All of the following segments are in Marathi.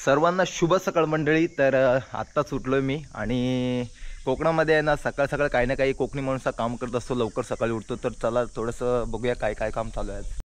सर्वांना शुभ सकाळ मंडळी. तर आत्ताच उठलो मी आणि कोकणामध्ये आहे ना सकाळ सकाळ काही ना काही कोकणी माणूस काम करत असतो, लवकर सकाळी उठतो. तर चला थोडंसं बघूया काय काय काम चालू आहे.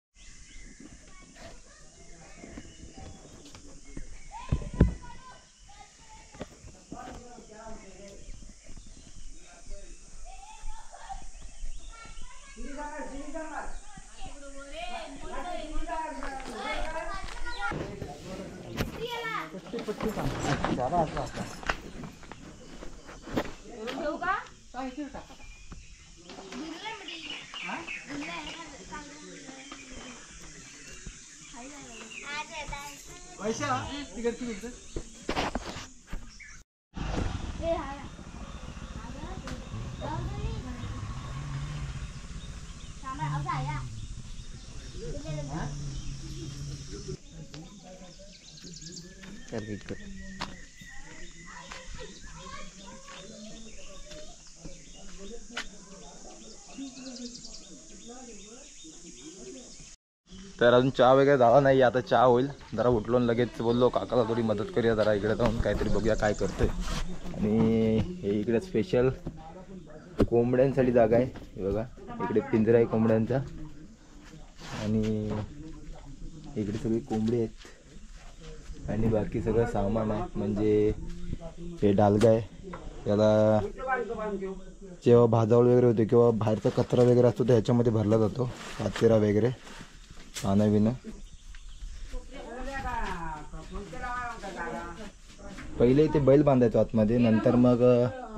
तर अजून चहा वगैरे झाला नाही, आता चहा होईल. जरा उठलो आणि लगेच बोललो काकाला थोडी मदत करूया, जरा इकडे जाऊन काहीतरी बघूया काय करतोय. आणि हे इकडे स्पेशल कोंबड्यांसाठी जागा आहे. हे बघा इकडे पिंजरा आहे कोंबड्यांचा आणि इकडे सगळी कोंबडी आहेत आणि बाकी सगळं सामान आहे. म्हणजे हे डालगा आहे, याला जेव्हा भाजावळ वगैरे होते किंवा बाहेरचा कचरा वगैरे असतो तर ह्याच्यामध्ये भरला जातो, काचेरा वगैरे खाणं बिणं. पहिले इथे बैल बांधायचो आतमध्ये, नंतर मग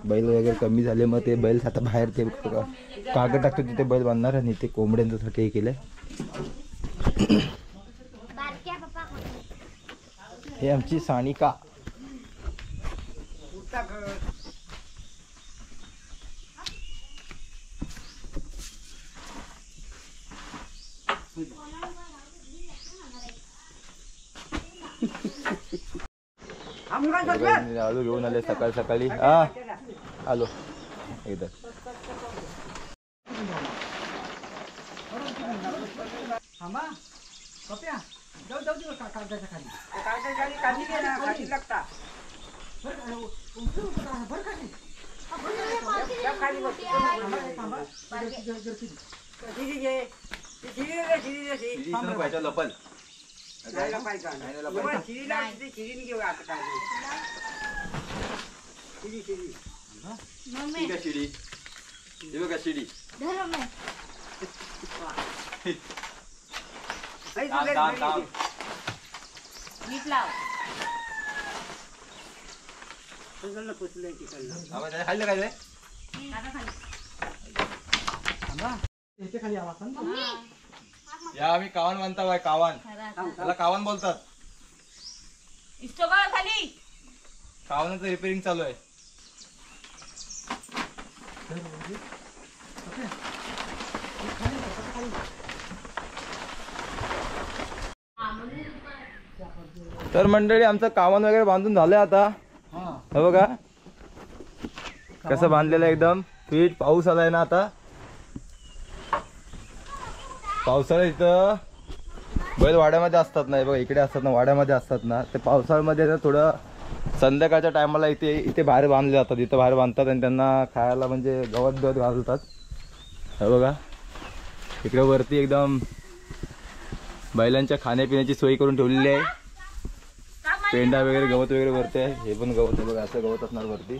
बैल वगैरे कमी झाले, मग ते बैल आता बाहेर ते कागद टाकतो तिथे बैल बांधणार आणि ते कोंबड्यांसाठी हे केलंय. हे आमची सानिका. आलू घेऊन आले सकाळी सकाळी. हा आलो एकदा. लपल या आम्ही कावण बांधता बाय. कावण त्याला कावण बोलतात. कावणाचं रिपेअरिंग चालू आहे. तर मंडळी आमचं कावण वगैरे बांधून झालंय आता. हे बघा कसं बांधलेलं एकदम फिट. पाऊस आलाय ना आता, पावसाळ्यात इथं बैल वाड्यामध्ये असतात ना, बघा इकडे असतात ना वाड्यामध्ये असतात ना, ते पावसाळ्यामध्ये थोडं संध्याकाळच्या टायमाला इथे बाहेर बांधले जातात. इथं बाहेर बांधतात आणि त्यांना खायला म्हणजे गवत बिवत घालतात. हे बघा इकडे वरती एकदम बैलांच्या खाण्यापिण्याची सोय करून ठेवलेली आहे. पेंडा वगैरे गवत वगैरे वरती आहे. हे पण गवत आहे बघा, असं गवत असणार वरती.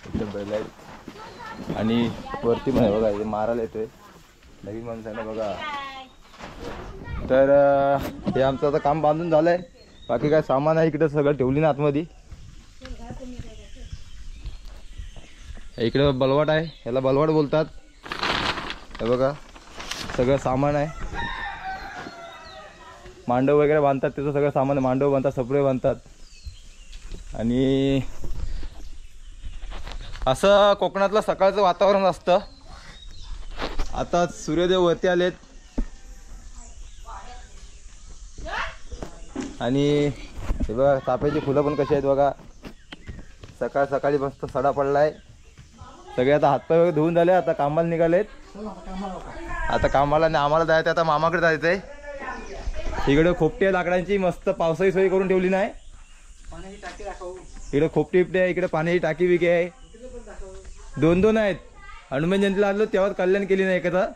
एकदम बैल आहेत आणि वरती पण आहे बघा, हे मारायला येतोय नवीन माणसांना बघा. तर हे आमचं आता काम बांधून झालंय. बाकी काय सामान आहे इकडे सगळं ठेवली ना आतमध्ये. इकडे बलवाट आहे, याला बलवाट बोलतात. हे बघा सगळं सामान आहे. मांडव वगैरे बांधतात, त्याचं सगळं सामान. मांडव बांधतात, सपरे बांधतात. आणि असं कोकणातलं सकाळचं वातावरण असतं. आता सूर्योदय वरती आलेत आणि हे बघा चाफ्याची फुलं पण कशी आहेत बघा. सकाळ सकाळी मस्त सडा पडलाय. सगळे आता हातपाय वगैरे धुवून झाले, आता कामाला निघालेत. आता कामाला नाही, आम्हाला जायचं आता मामाकडे जायचंय. इकडे खोपटी लाकडांची मस्त पावसाळी सोय करून ठेवली नाही. इकडे खोपटी बिपटी आहे, इकडे पाण्याची टाकी बिकी आहे. 2 आहेत. हनुमान जयंतीला आलो तेव्हा कल्याण केली नाही एकदा,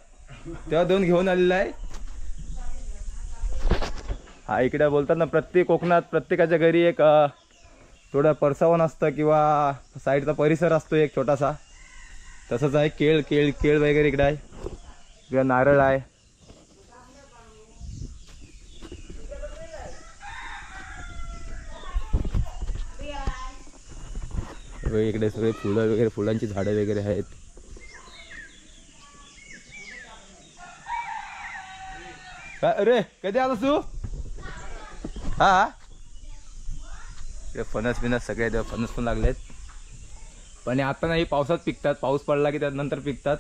तेव्हा 2 घेऊन आलेला आहे. हा इकडे बोलतात ना प्रत्येक कोकणात प्रत्येकाच्या घरी एक थोडं परसावन असतं किंवा साईडचा परिसर असतो एक छोटासा, तसंच आहे. केळ केळ केळ वगैरे इकडे आहे किंवा नारळ आहे. इकडे सगळे फुलं वगैरे, फुलांची झाडं वगैरे आहेत. अरे कधी आलास तू? हा फणस बिनस सगळे फणस पण लागलेत, पण आता नाही, पावसात पिकतात. पाऊस पडला की त्यानंतर पिकतात,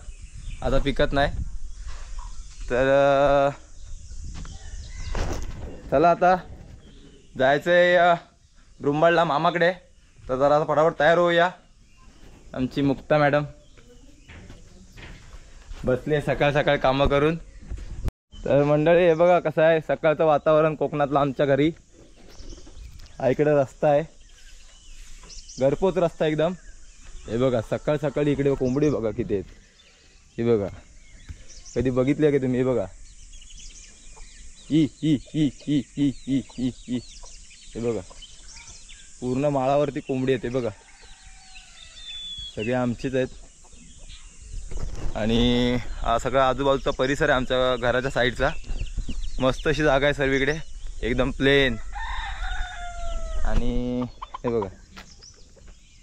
आता पिकत नाही. तर चला आता जायचंय रुंबाळला मामाकडे. तर जरा फटाफट तयार होऊया. आमची मुक्ता मॅडम बसली सकाळ सकाळ कामं करून. तर मंडळी हे बघा कसं आहे सकाळचं वातावरण कोकणातलं आमच्या घरी. हा इकडे रस्ता आहे, घरपोच रस्ता एकदम. हे बघा सकाळ सकाळी इकडे कोंबडी बघा किती आहेत. हे बघा कधी बघितली आहे की तुम्ही? हे बघा E E E E E E E E हे बघा पूर्ण माळावरती कोंबडी आहेत. हे बघा सगळे आमचेच आहेत. आणि हा सगळा आजूबाजूचा परिसर आहे आमच्या घराच्या साईडचा. मस्त अशी जागा आहे सर्वीकडे, एकदम प्लेन. आणि हे बघा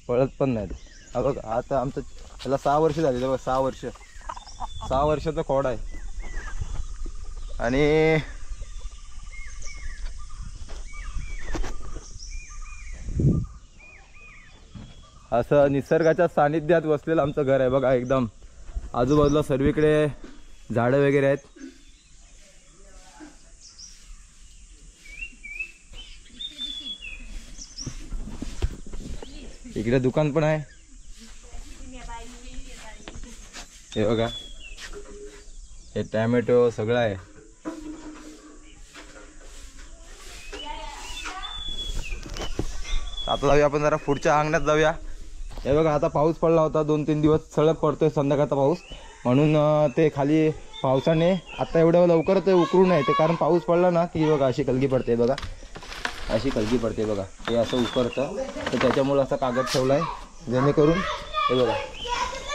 पळत पण नाहीत. हा बघा आता आमचं त्याला 6 वर्ष झाली. बघा 6 वर्षाचा खोड आहे. आणि असं निसर्गाच्या सानिध्यात बसलेलं आमचं घर आहे बघा. एकदम आजूबाजूला सर्वीकडे झाडं वगैरे आहेत. इकडे दुकान पण आहे. हे बघा हे टॅमॅटो सगळं आहे. आता जाऊया आपण जरा पुढच्या अंगणात जाऊया. हे बघा आता पाऊस पडला होता 2-3 दिवस सलग पडतोय संध्याकाळचा पाऊस, म्हणून ते खाली पावसाने आता एवढ्या लवकर ते उकरू नये. ते कारण पाऊस पडला ना की बघा अशी कलगी पडते. बघा अशी कलगी पडते बघा. हे असं उकरतं तर त्याच्यामुळे असा कागद ठेवला आहे जेणेकरून हे बघा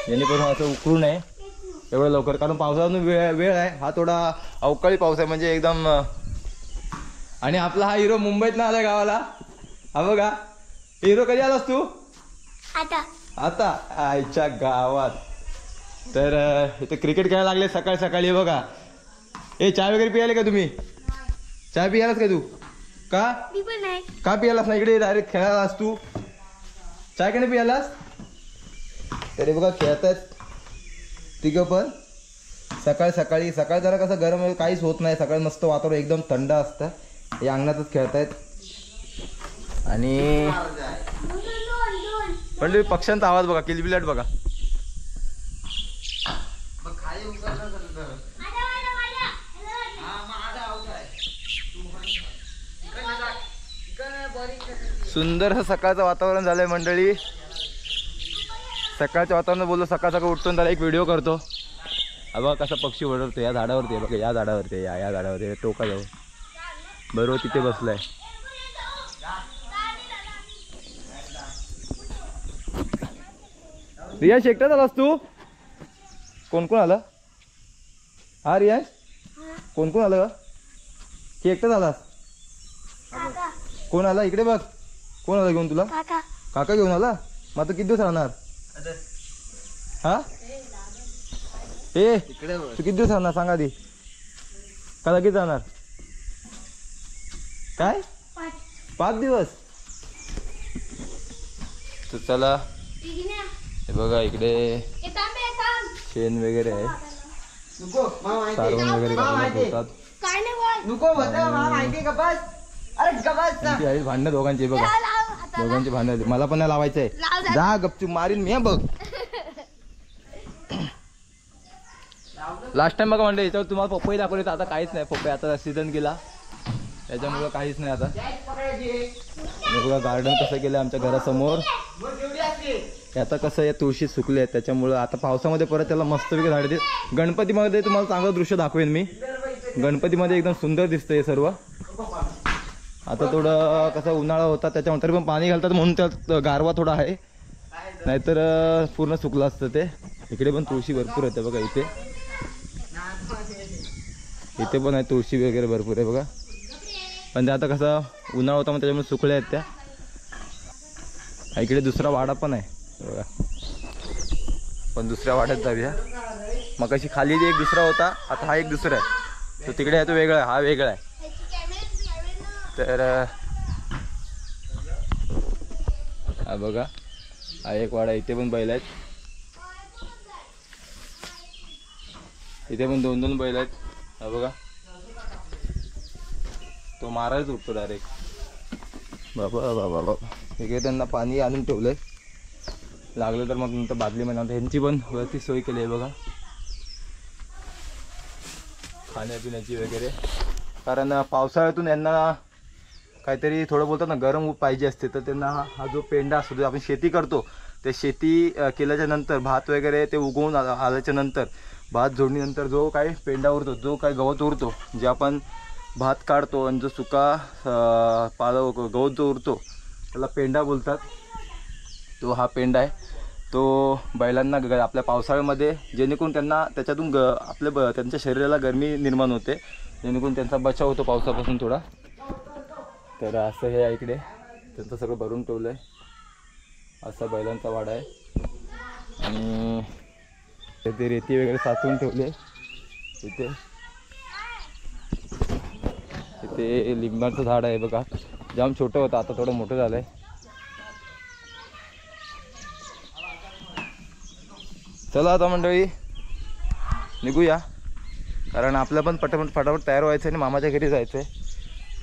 जेणेकरून असं उकरू नये एवढं लवकर. कारण पावसातून वेळ आहे. हा थोडा अवकाळी पाऊस आहे म्हणजे एकदम. आणि आपला हा हिरो मुंबईत ना आलाय गावाला. हा बघा हिरो कधी आलास तू? आता आईच्या गावात. तर इथे क्रिकेट खेळायला लागले सकाळी सकाळी. बघा ए चहा वगैरे पियाले का तुम्ही? चहा पियालास का तू? का पियालास ना? इकडे डायरेक्ट खेळायलास तू, चहा का नाही पियालास? तरी बघा खेळतात तिघं पण सकाळी सकाळी. सकाळी जरा कसं गरम काहीच होत नाही, सकाळी मस्त वातावरण एकदम थंड असतं. हे अंगणातच खेळतायत. आणि पण पक्ष्यांचा आवाज बघा, किलबिलाट बघा. सुंदर असं सकाळचं वातावरण झालंय मंडळी. सकाळच्या वातावरण बोललो सकाळ सकाळ उठतो त्याला एक व्हिडिओ करतो. बघा कसा पक्षी ओरडतो या झाडावरती. बघा या झाडावरती, या झाडावरती टोकाजवळ बरोबर तिथे बसलाय. रियांश एकटाच आलास तू? कोण कोण आलं? हा रियांश कोण कोण आलं की एकटाच आलास? कोण आला इकडे बघ? कोण आला घेऊन तुला? काका घेऊन आला. मग आता किती दिवस राहणार? हा ए तू किती दिवस राहणार सांगा आधी. का लगेच जाणार? काय 5 दिवस? तर चला हे बघा इकडे शेण वगैरे आहे, सारवण वगैरे होतात. भांडणं दोघांची बघा, दोघांची भांडणं. मला पण नाही लावायचंय. जा गपचूप मारीन मी बघ. लास्ट टाइम बघा म्हणजे याच्यावर तुम्हाला पपई दाखवली तर आता काहीच नाही. पपई आता सीझन गेला त्याच्यामुळं काहीच नाही आता. बघा गार्डन कसं केलं आमच्या घरासमोर. आता कसं या तुळशी सुकले आहेत त्याच्यामुळं आता पावसामध्ये परत त्याला मस्तपैकी झाड दे. गणपतीमध्ये तुम्हाला चांगलं दृश्य दाखवेन मी. गणपतीमध्ये एकदम सुंदर दिसतं हे सर्व. आता थोडं कसं उन्हाळा होता त्याच्यामुळे तरी पण पाणी घालतात म्हणून त्यात गारवा थोडा आहे, नाहीतर पूर्ण सुकलं असतं ते. इकडे पण तुळशी भरपूर येते बघा. इथे पण आहे तुळशी वगैरे भरपूर आहे बघा. पण ते आता कसं उन्हाळा होता मग त्याच्यामुळे सुकल्या आहेत त्या. इकडे दुसरा वाडा पण आहे बघा. पण दुसऱ्या वाड्यात जाऊया. मग अशी खाली एक दुसरा होता, आता हा एक दुसरा आहे. तो तिकडे आहे तो वेगळा आहे, हा वेगळा आहे. तर हा बघा हा एक वाडा. इथे पण बैल आहेत. इथे पण 2-2 बैल आहेत. हा बघा तो मारायच उठतो डायरेक्ट. बाबा बाबा बाबा. इकडे त्यांना पाणी आणून ठेवलंय, लागलं तर मग नंतर बादली म्हणा. ह्यांची पण वरती सोय केली आहे बघा खाण्यापिण्याची वगैरे. कारण पावसाळ्यातून यांना काहीतरी थोडं बोलतात ना गरम पाहिजे असते, तर त्यांना हा जो पेंडा असतो जो आपण शेती करतो ते शेती केल्याच्या नंतर भात वगैरे ते उगवून आल्याच्या नंतर भात झोडणीनंतर जो काही पेंडा उरतो, जो काही गवत उरतो, जे आपण भात काढतो आणि जो सुका गवत जो उरतो त्याला पेंडा बोलतात. तो हा पेंडा आहे तो बैलांना आपल्या पावसाळ्यामध्ये जेणेकरून त्यांना त्याच्यातून त्यांच्या शरीराला गरमी निर्माण होते, जेणेकरून त्यांचा बचाव होतो पावसापासून थोडा. तर असं हे आहे इकडे त्यांचं सगळं भरून ठेवलं आहे. असा बैलांचा वाडा आहे. आणि ते रेती वगैरे साचवून ठेवले इथे. इथे लिंबाचं झाड आहे बघा. जाम छोटं होतं, आता थोडं मोठं झालं आहे. चला आता मंडळी निघूया, कारण आपलं पण फटाफट तयार व्हायचं आहे आणि मामाच्या घरी जायचं आहे.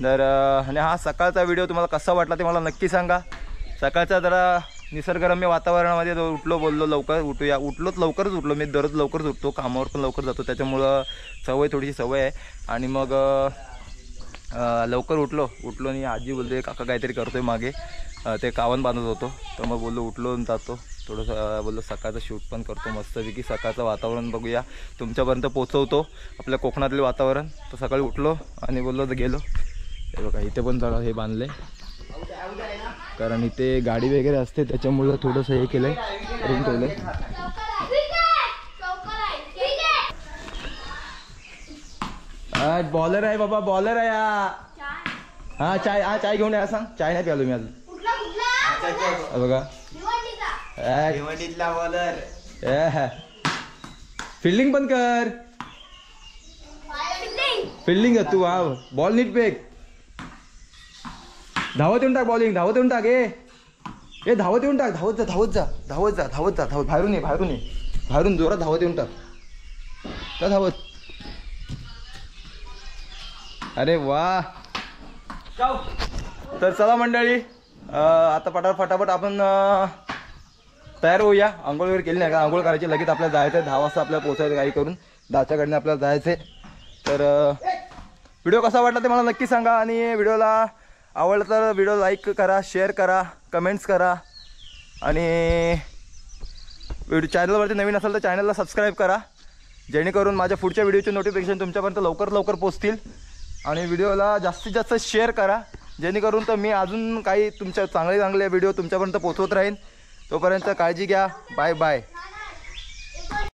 तर आणि हा सकाळचा व्हिडिओ तुम्हाला कसा वाटला ते मला नक्की सांगा. सकाळचा जरा निसर्गरम्य वातावरणामध्ये उठलो, बोललो लवकर उठूया. लवकरच उठलो मी. दररोज लवकरच उठतो, कामावर पण लवकर जातो, त्याच्यामुळं थोडीशी सवय आहे. आणि मग लवकर उठलो आणि आजी बोलते काका काहीतरी करतोय मागे, ते कावन बांधत होतो. तर मग बोललो उठलो आणि जातो थोडंसं. बोललो सकाळचं शूट पण करतो मस्तपैकी. सकाळचं वातावरण बघूया, तुमच्यापर्यंत पोचवतो आपल्या कोकणातले वातावरण. तर सकाळी उठलो आणि बोललो तर गेलो. हे बघा इथे पण जरा हे बांधले, कारण इथे गाडी वगैरे असते त्याच्यामुळं थोडंसं हे केलंय, करून ठेवलंय. बॉलर आहे बाबा, बॉलर आहे हा. चाय घेऊन या. सांग चाय नाही प्यालो मी अजून. बघा बॉलर फिल्डिंग पण कर. फिल्डिंग तू हा बॉल नीट फेक. धावत येऊन टाक बॉलिंग, धावत येऊन टाक. ए धावत येऊन टाक. धावत जा. बाहेरून ये जोरात धावत येऊन टाक. का धावत. अरे वा. तर चला मंडळी आता फटाफट आपण तयार होऊया. आंघोळ वगैरे केली नाही का, आंघोळ करायची, लगेच आपल्याला जायचं आहे. 10 वाजता आपल्याला पोचायचं गाडी करून. 10च्या आपल्याला जायचं आहे. तर व्हिडिओ कसा वाटला ते मला नक्की सांगा. आणि व्हिडिओला आवडलं तर व्हिडिओ लाईक करा, शेअर करा, कमेंट्स करा. आणि चॅनलवरती नवीन असेल तर चॅनलला सबस्क्राईब करा, जेणेकरून माझ्या पुढच्या व्हिडिओचे नोटिफिकेशन तुमच्यापर्यंत लवकर पोचतील. आणि व्हिडिओला जास्तीत जास्त शेअर करा, जेणेकरून तर मी अजून काही तुमच्या चांगले व्हिडिओ तुमच्यापर्यंत पोचवत राहीन. तोपर्यंत काळजी घ्या. Bye bye.